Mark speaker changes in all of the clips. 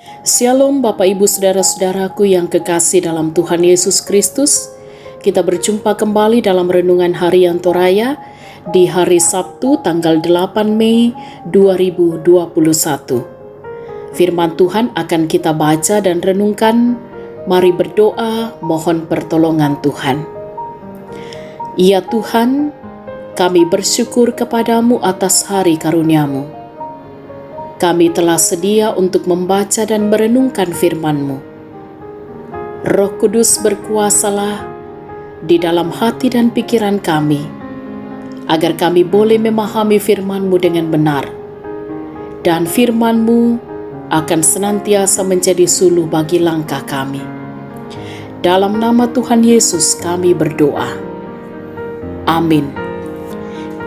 Speaker 1: Shalom Bapak Ibu Saudara-saudaraku yang kekasih dalam Tuhan Yesus Kristus. Kita berjumpa kembali dalam Renungan Harian Toraya di hari Sabtu tanggal 8 Mei 2021. Firman Tuhan akan kita baca dan renungkan. Mari berdoa mohon pertolongan Tuhan. Ya Tuhan, kami bersyukur kepadamu atas hari karunia-Mu. Kami telah sedia untuk membaca dan merenungkan firman-Mu. Roh Kudus berkuasalah di dalam hati dan pikiran kami, agar kami boleh memahami firman-Mu dengan benar. Dan firman-Mu akan senantiasa menjadi suluh bagi langkah kami. Dalam nama Tuhan Yesus kami berdoa. Amin.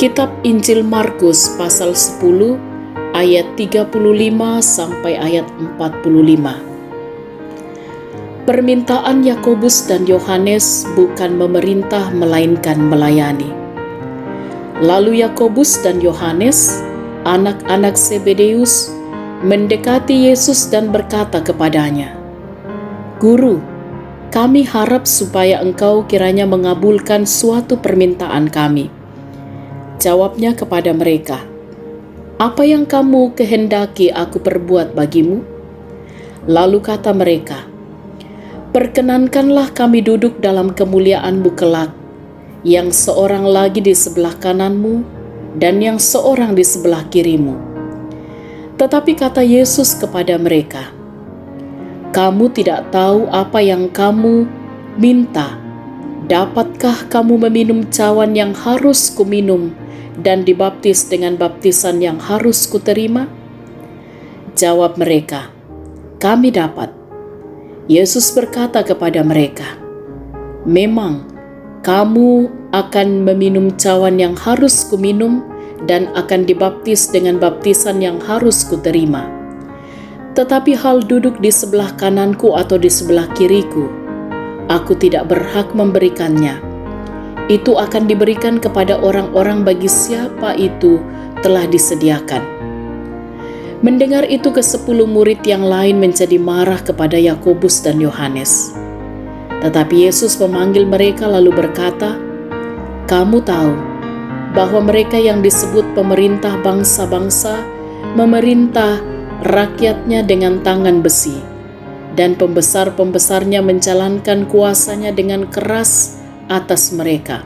Speaker 1: Kitab Injil Markus pasal 10 ayat 35 sampai ayat 45. Permintaan Yakobus dan Yohanes bukan memerintah melainkan melayani. Lalu Yakobus dan Yohanes, anak-anak Zebedeus, mendekati Yesus dan berkata kepadanya, "Guru, kami harap supaya Engkau kiranya mengabulkan suatu permintaan kami." Jawabnya kepada mereka, "Apa yang kamu kehendaki aku perbuat bagimu?" Lalu kata mereka, "Perkenankanlah kami duduk dalam kemuliaan-Mu kelak, yang seorang lagi di sebelah kanan-Mu dan yang seorang di sebelah kiri-Mu." Tetapi kata Yesus kepada mereka, "Kamu tidak tahu apa yang kamu minta. Dapatkah kamu meminum cawan yang harus kuminum dan dibaptis dengan baptisan yang harus kuterima?" Jawab mereka, "Kami dapat." Yesus berkata kepada mereka, "Memang kamu akan meminum cawan yang harus kuminum dan akan dibaptis dengan baptisan yang harus kuterima. Tetapi hal duduk di sebelah kananku atau di sebelah kiriku, aku tidak berhak memberikannya. Itu akan diberikan kepada orang-orang bagi siapa itu telah disediakan." Mendengar itu ke-10 murid yang lain menjadi marah kepada Yakobus dan Yohanes. Tetapi Yesus memanggil mereka lalu berkata, "Kamu tahu bahwa mereka yang disebut pemerintah bangsa-bangsa memerintah rakyatnya dengan tangan besi, dan pembesar-pembesarnya menjalankan kuasanya dengan keras atas mereka.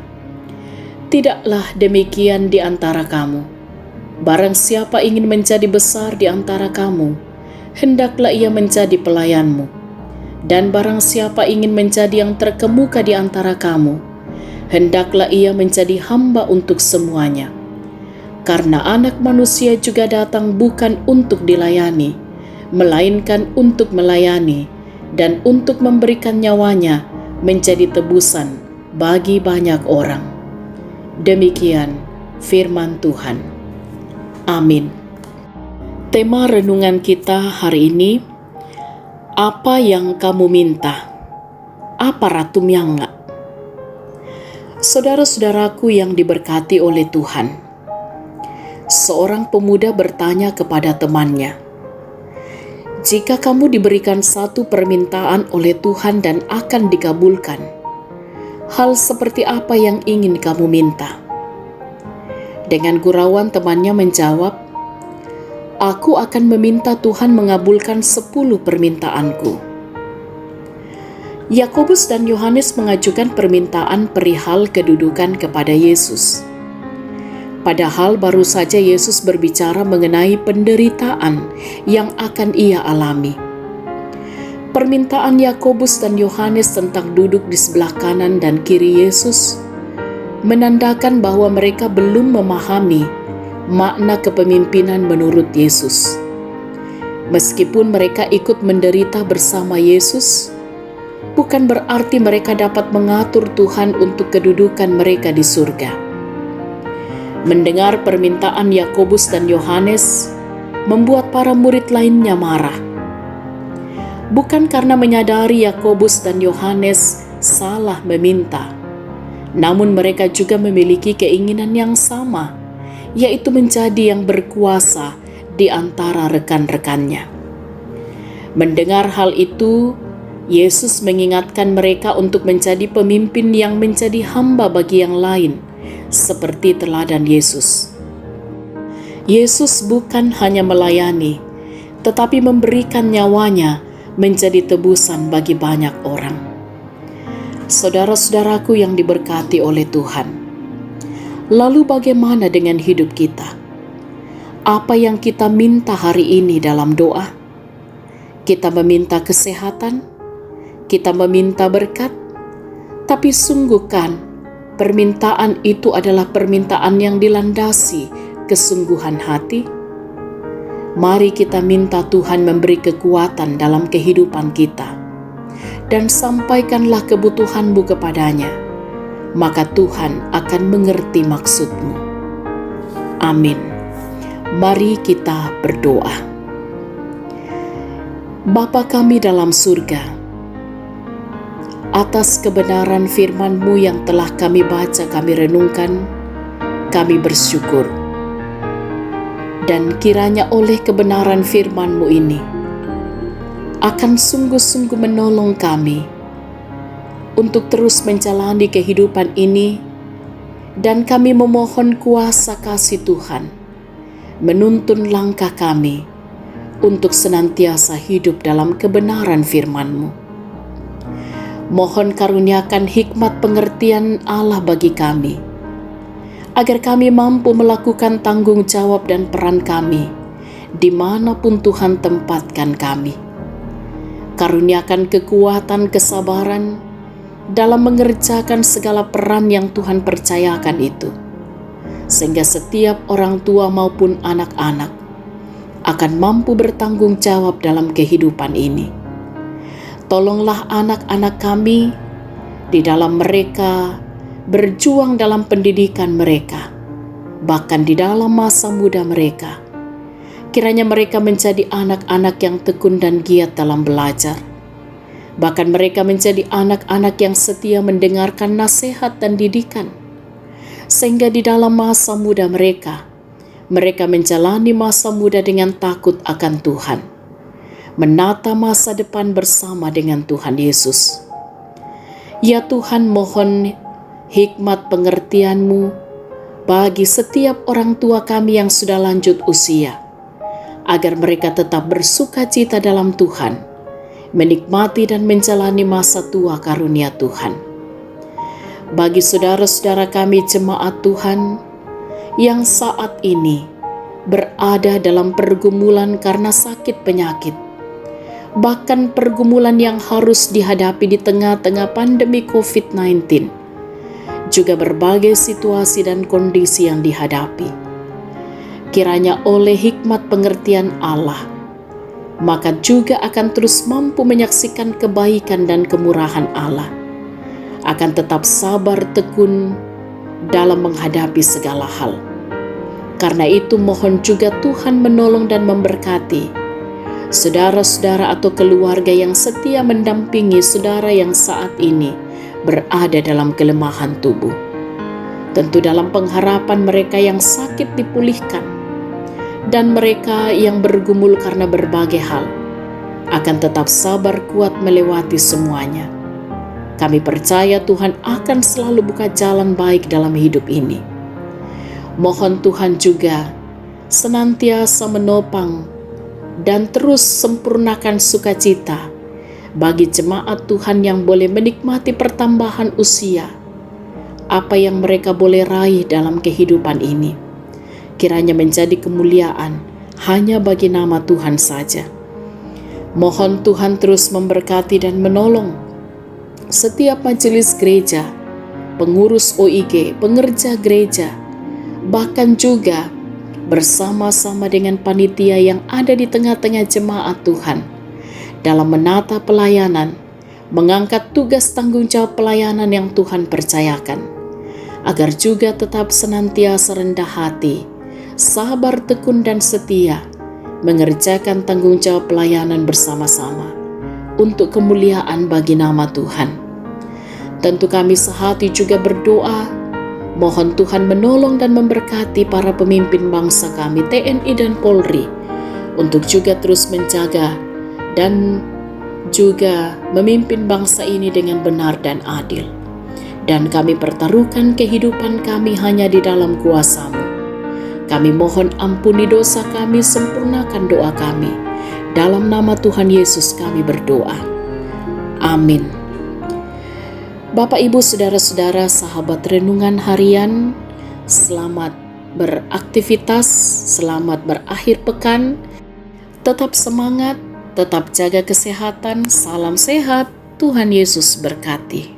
Speaker 1: Tidaklah demikian di antara kamu. Barang siapa ingin menjadi besar di antara kamu, hendaklah ia menjadi pelayanmu. Dan barang siapa ingin menjadi yang terkemuka di antara kamu, hendaklah ia menjadi hamba untuk semuanya. Karena Anak Manusia juga datang bukan untuk dilayani, melainkan untuk melayani dan untuk memberikan nyawanya menjadi tebusan bagi banyak orang." Demikian firman Tuhan. Amin. Tema renungan kita hari ini, apa yang kamu minta? Apa Ratu Myanga? Saudara-saudaraku yang diberkati oleh Tuhan, seorang pemuda bertanya kepada temannya, "Jika kamu diberikan satu permintaan oleh Tuhan dan akan dikabulkan, hal seperti apa yang ingin kamu minta?" Dengan gurauan temannya menjawab, "Aku akan meminta Tuhan mengabulkan 10 permintaanku." Yakobus dan Yohanes mengajukan permintaan perihal kedudukan kepada Yesus. Padahal baru saja Yesus berbicara mengenai penderitaan yang akan ia alami. Permintaan Yakobus dan Yohanes tentang duduk di sebelah kanan dan kiri Yesus menandakan bahwa mereka belum memahami makna kepemimpinan menurut Yesus. Meskipun mereka ikut menderita bersama Yesus, bukan berarti mereka dapat mengatur Tuhan untuk kedudukan mereka di surga. Mendengar permintaan Yakobus dan Yohanes membuat para murid lainnya marah. Bukan karena menyadari Yakobus dan Yohanes salah meminta, namun mereka juga memiliki keinginan yang sama, yaitu menjadi yang berkuasa di antara rekan-rekannya. Mendengar hal itu, Yesus mengingatkan mereka untuk menjadi pemimpin yang menjadi hamba bagi yang lain, seperti teladan Yesus. Yesus bukan hanya melayani, tetapi memberikan nyawanya menjadi tebusan bagi banyak orang. Saudara-saudaraku yang diberkati oleh Tuhan, lalu bagaimana dengan hidup kita? Apa yang kita minta hari ini dalam doa? Kita meminta kesehatan, kita meminta berkat, tapi sungguh kan permintaan itu adalah permintaan yang dilandasi kesungguhan hati? Mari kita minta Tuhan memberi kekuatan dalam kehidupan kita, dan sampaikanlah kebutuhanmu kepadanya, maka Tuhan akan mengerti maksudmu. Amin. Mari kita berdoa. Bapa kami dalam surga, atas kebenaran firman-Mu yang telah kami baca, kami renungkan, kami bersyukur. Dan kiranya oleh kebenaran firman-Mu ini akan sungguh-sungguh menolong kami untuk terus menjalani kehidupan ini, dan kami memohon kuasa kasih Tuhan menuntun langkah kami untuk senantiasa hidup dalam kebenaran firman-Mu. Mohon karuniakan hikmat pengertian Allah bagi kami, agar kami mampu melakukan tanggung jawab dan peran kami dimanapun Tuhan tempatkan kami. Karuniakan kekuatan kesabaran dalam mengerjakan segala peran yang Tuhan percayakan itu, sehingga setiap orang tua maupun anak-anak akan mampu bertanggung jawab dalam kehidupan ini. Tolonglah anak-anak kami di dalam mereka berjuang dalam pendidikan mereka, bahkan di dalam masa muda mereka. Kiranya mereka menjadi anak-anak yang tekun dan giat dalam belajar. Bahkan mereka menjadi anak-anak yang setia mendengarkan nasihat dan didikan, sehingga di dalam masa muda mereka menjalani masa muda dengan takut akan Tuhan, menata masa depan bersama dengan Tuhan Yesus. Ya Tuhan, mohon hikmat pengertian-Mu bagi setiap orang tua kami yang sudah lanjut usia, agar mereka tetap bersukacita dalam Tuhan, menikmati dan menjalani masa tua karunia Tuhan. Bagi saudara-saudara kami jemaat Tuhan yang saat ini berada dalam pergumulan karena sakit penyakit, bahkan pergumulan yang harus dihadapi di tengah-tengah pandemi COVID-19, juga berbagai situasi dan kondisi yang dihadapi. Kiranya oleh hikmat pengertian Allah, maka juga akan terus mampu menyaksikan kebaikan dan kemurahan Allah, akan tetap sabar tekun dalam menghadapi segala hal. Karena itu mohon juga Tuhan menolong dan memberkati saudara-saudara atau keluarga yang setia mendampingi saudara yang saat ini berada dalam kelemahan tubuh. Tentu dalam pengharapan mereka yang sakit dipulihkan, dan mereka yang bergumul karena berbagai hal akan tetap sabar kuat melewati semuanya. Kami percaya Tuhan akan selalu buka jalan baik dalam hidup ini. Mohon Tuhan juga senantiasa menopang dan terus sempurnakan sukacita bagi jemaat Tuhan yang boleh menikmati pertambahan usia, apa yang mereka boleh raih dalam kehidupan ini. Kiranya menjadi kemuliaan hanya bagi nama Tuhan saja. Mohon Tuhan terus memberkati dan menolong setiap majelis gereja, pengurus OIG, pengerja gereja, bahkan juga bersama-sama dengan panitia yang ada di tengah-tengah jemaat Tuhan dalam menata pelayanan, mengangkat tugas tanggung jawab pelayanan yang Tuhan percayakan, agar juga tetap senantiasa rendah hati, sabar tekun dan setia, mengerjakan tanggung jawab pelayanan bersama-sama untuk kemuliaan bagi nama Tuhan. Tentu kami sehati juga berdoa, mohon Tuhan menolong dan memberkati para pemimpin bangsa kami, TNI dan Polri, untuk juga terus menjaga dan juga memimpin bangsa ini dengan benar dan adil. Dan kami pertaruhkan kehidupan kami hanya di dalam kuasa-Mu. Kami mohon ampuni dosa kami, sempurnakan doa kami. Dalam nama Tuhan Yesus kami berdoa. Amin. Bapak, Ibu, Saudara-saudara, sahabat renungan harian, selamat beraktivitas, selamat berakhir pekan. Tetap semangat, tetap jaga kesehatan, salam sehat, Tuhan Yesus berkati.